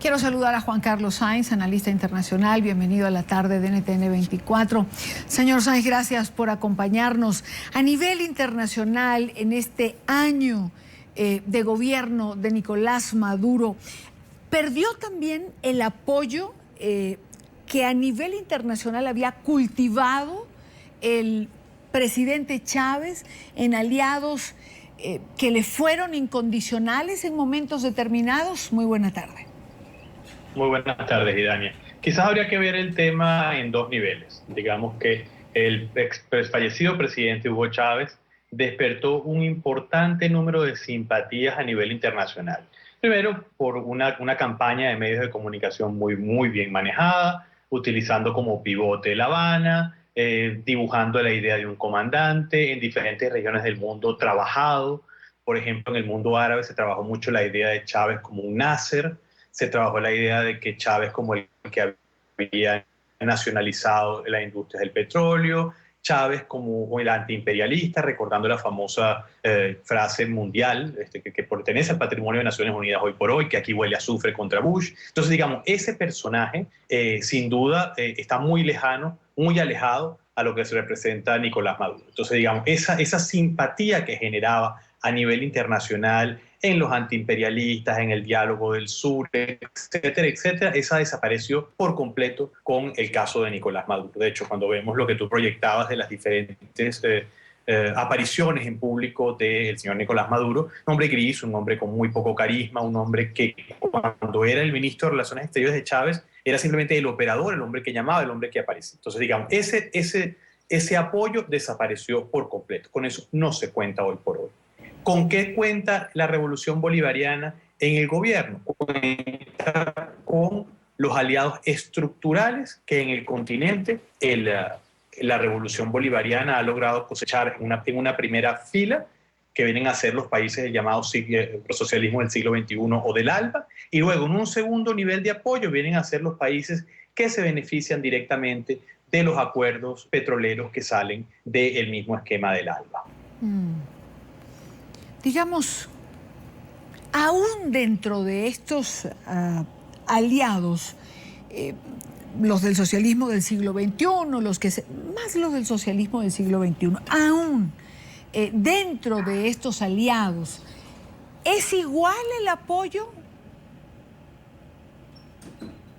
Quiero saludar a Juan Carlos Sáenz, analista internacional. Bienvenido a la tarde de NTN 24. Señor Sáenz, gracias por acompañarnos. A nivel internacional, en este año de gobierno de Nicolás Maduro, ¿perdió también el apoyo que a nivel internacional había cultivado el presidente Chávez en aliados que le fueron incondicionales en momentos determinados? Muy buena tarde. Muy buenas tardes, Idania. Quizás habría que ver el tema en dos niveles. Digamos que el fallecido presidente Hugo Chávez despertó un importante número de simpatías a nivel internacional. Primero, por una campaña de medios de comunicación muy bien manejada, utilizando como pivote La Habana, dibujando la idea de un comandante en diferentes regiones del mundo trabajado. Por ejemplo, en el mundo árabe se trabajó mucho la idea de Chávez como un Nasser. Se trabajó la idea de que Chávez como el que había nacionalizado las industrias del petróleo, Chávez como el antiimperialista, recordando la famosa frase mundial que pertenece al patrimonio de Naciones Unidas hoy por hoy, que aquí huele a azufre contra Bush. Entonces, digamos, ese personaje sin duda está muy lejano, muy alejado a lo que se representa Nicolás Maduro. Entonces, digamos, esa simpatía que generaba a nivel internacional, en los antiimperialistas, en el diálogo del sur, etcétera, etcétera, esa desapareció por completo con el caso de Nicolás Maduro. De hecho, cuando vemos lo que tú proyectabas de las diferentes apariciones en público del señor Nicolás Maduro, un hombre gris, un hombre con muy poco carisma, un hombre que cuando era el ministro de Relaciones Exteriores de Chávez era simplemente el operador, el hombre que llamaba, el hombre que aparecía. Entonces, digamos, ese apoyo desapareció por completo. Con eso no se cuenta hoy por hoy. ¿Con qué cuenta la revolución bolivariana en el gobierno? Cuenta con los aliados estructurales que en el continente la revolución bolivariana ha logrado cosechar en una primera fila, que vienen a ser los países del llamado socialismo del siglo XXI o del ALBA, y luego en un segundo nivel de apoyo vienen a ser los países que se benefician directamente de los acuerdos petroleros que salen del mismo esquema del ALBA. Digamos, aún dentro de estos aliados, los del socialismo del siglo XXI, más los del socialismo del siglo XXI, aún dentro de estos aliados, ¿es igual el apoyo?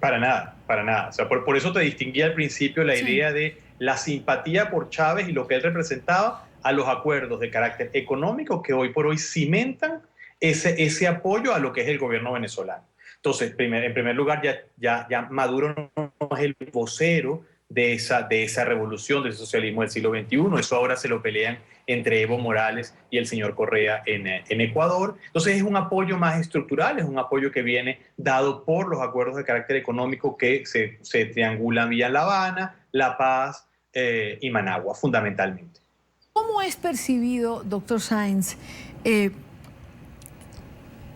Para nada, para nada. O sea, por eso te distinguí al principio la idea de la simpatía por Chávez y lo que él representaba, a los acuerdos de carácter económico que hoy por hoy cimentan ese apoyo a lo que es el gobierno venezolano. Entonces, en primer lugar, ya Maduro no es el vocero de esa revolución, del socialismo del siglo XXI. Eso ahora se lo pelean entre Evo Morales y el señor Correa en Ecuador. Entonces es un apoyo más estructural, es un apoyo que viene dado por los acuerdos de carácter económico que se triangulan vía La Habana, La Paz y Managua, fundamentalmente. ¿Cómo es percibido, doctor Sáenz,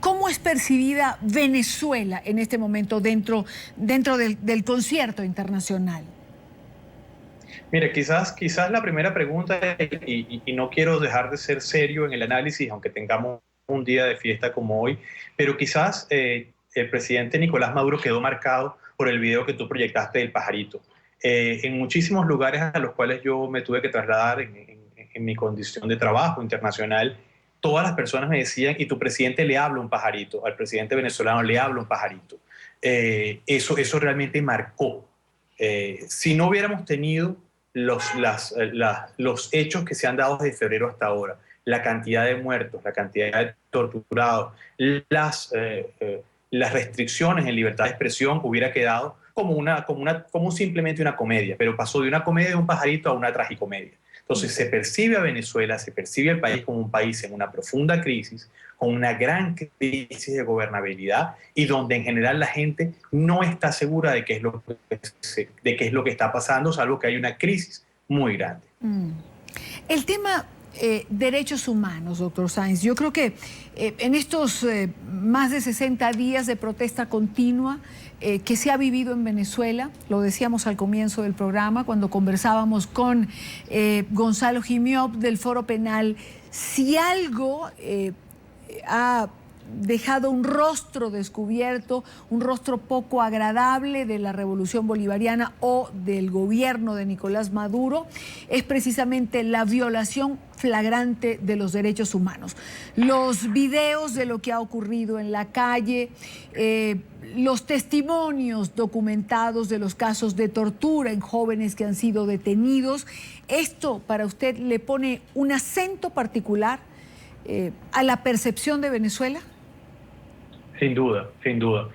cómo es percibida Venezuela en este momento dentro del concierto internacional? Mira, quizás la primera pregunta, y no quiero dejar de ser serio en el análisis, aunque tengamos un día de fiesta como hoy, pero quizás el presidente Nicolás Maduro quedó marcado por el video que tú proyectaste del pajarito. En muchísimos lugares a los cuales yo me tuve que trasladar en mi condición de trabajo internacional, todas las personas me decían, y tu presidente le habla un pajarito, al presidente venezolano le habla un pajarito. Eso realmente marcó. Si no hubiéramos tenido los hechos que se han dado desde febrero hasta ahora, la cantidad de muertos, la cantidad de torturados, las restricciones en libertad de expresión, hubiera quedado como simplemente una comedia, pero pasó de una comedia de un pajarito a una tragicomedia. Entonces se percibe a Venezuela, se percibe al país como un país en una profunda crisis, con una gran crisis de gobernabilidad y donde en general la gente no está segura de qué es lo que está pasando, salvo que hay una crisis muy grande. El tema derechos humanos, doctor Sáenz, yo creo que en estos más de 60 días de protesta continua que se ha vivido en Venezuela, lo decíamos al comienzo del programa cuando conversábamos con Gonzalo Jimiop del Foro Penal, si algo ha dejado un rostro descubierto, un rostro poco agradable de la revolución bolivariana o del gobierno de Nicolás Maduro, es precisamente la violación flagrante de los derechos humanos. Los videos de lo que ha ocurrido en la calle, los testimonios documentados de los casos de tortura en jóvenes que han sido detenidos, ¿esto para usted le pone un acento particular a la percepción de Venezuela? Sin duda, sin duda.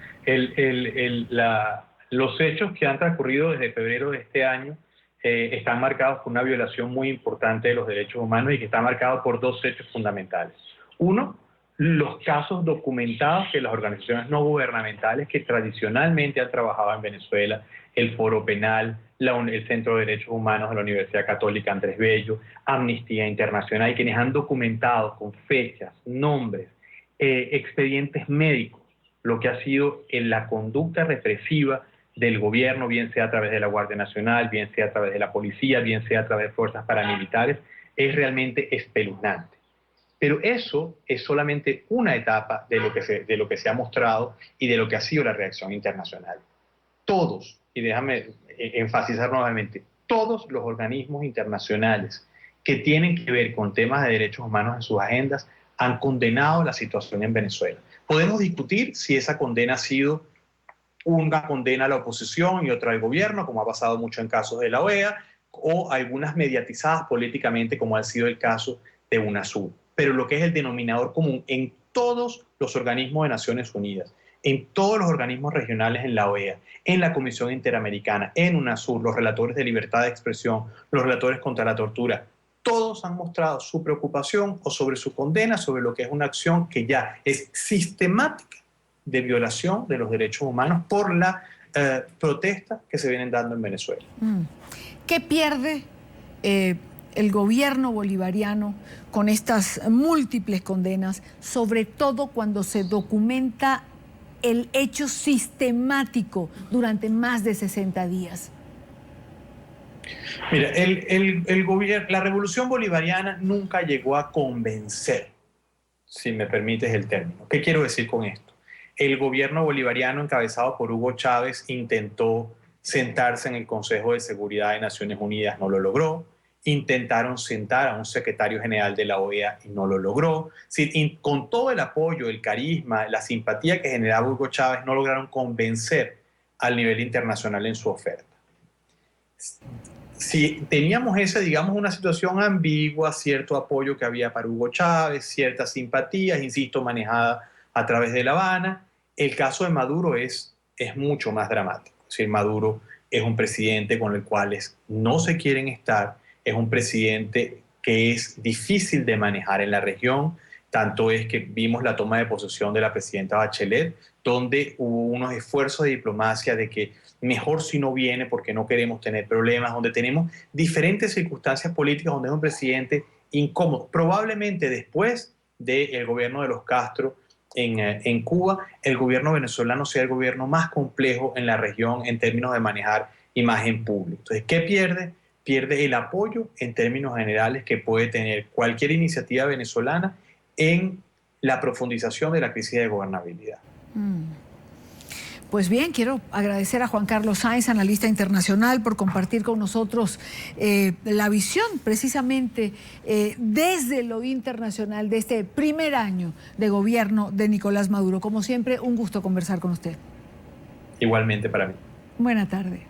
Los hechos que han transcurrido desde febrero de este año están marcados por una violación muy importante de los derechos humanos y que está marcado por dos hechos fundamentales. Uno, los casos documentados que las organizaciones no gubernamentales que tradicionalmente han trabajado en Venezuela, el Foro Penal, el Centro de Derechos Humanos de la Universidad Católica Andrés Bello, Amnistía Internacional, quienes han documentado con fechas, nombres, expedientes médicos, lo que ha sido la conducta represiva del gobierno, bien sea a través de la Guardia Nacional, bien sea a través de la policía, bien sea a través de fuerzas paramilitares, es realmente espeluznante. Pero eso es solamente una etapa de lo que se ha mostrado y de lo que ha sido la reacción internacional. Todos, y déjame enfatizar nuevamente, todos los organismos internacionales que tienen que ver con temas de derechos humanos en sus agendas han condenado la situación en Venezuela. Podemos discutir si esa condena ha sido una condena a la oposición y otra al gobierno, como ha pasado mucho en casos de la OEA, o algunas mediatizadas políticamente, como ha sido el caso de UNASUR. Pero lo que es el denominador común en todos los organismos de Naciones Unidas, en todos los organismos regionales en la OEA, en la Comisión Interamericana, en UNASUR, los relatores de libertad de expresión, los relatores contra la tortura, todos han mostrado su preocupación o sobre su condena sobre lo que es una acción que ya es sistemática de violación de los derechos humanos por la protestas que se vienen dando en Venezuela. ¿Qué pierde el gobierno bolivariano con estas múltiples condenas, sobre todo cuando se documenta el hecho sistemático durante más de 60 días? Mira, la revolución bolivariana nunca llegó a convencer, si me permites el término. ¿Qué quiero decir con esto? El gobierno bolivariano encabezado por Hugo Chávez intentó sentarse en el Consejo de Seguridad de Naciones Unidas, no lo logró. Intentaron sentar a un secretario general de la OEA y no lo logró. Sí, con todo el apoyo, el carisma, la simpatía que generaba Hugo Chávez, no lograron convencer al nivel internacional en su oferta. Si teníamos esa, digamos, una situación ambigua, cierto apoyo que había para Hugo Chávez, ciertas simpatías, insisto, manejada a través de La Habana, el caso de Maduro es mucho más dramático. Es decir, Maduro es un presidente con el cual no se quieren estar, es un presidente que es difícil de manejar en la región, tanto es que vimos la toma de posesión de la presidenta Bachelet, donde hubo unos esfuerzos de diplomacia de que mejor si no viene porque no queremos tener problemas, donde tenemos diferentes circunstancias políticas, donde es un presidente incómodo. Probablemente después del gobierno de los Castro en Cuba, el gobierno venezolano sea el gobierno más complejo en la región en términos de manejar imagen pública. Entonces, ¿qué pierde? Pierde el apoyo en términos generales que puede tener cualquier iniciativa venezolana en la profundización de la crisis de gobernabilidad. Pues bien, quiero agradecer a Juan Carlos Sáenz, analista internacional, por compartir con nosotros la visión precisamente desde lo internacional de este primer año de gobierno de Nicolás Maduro. Como siempre, un gusto conversar con usted. Igualmente para mí. Buena tarde.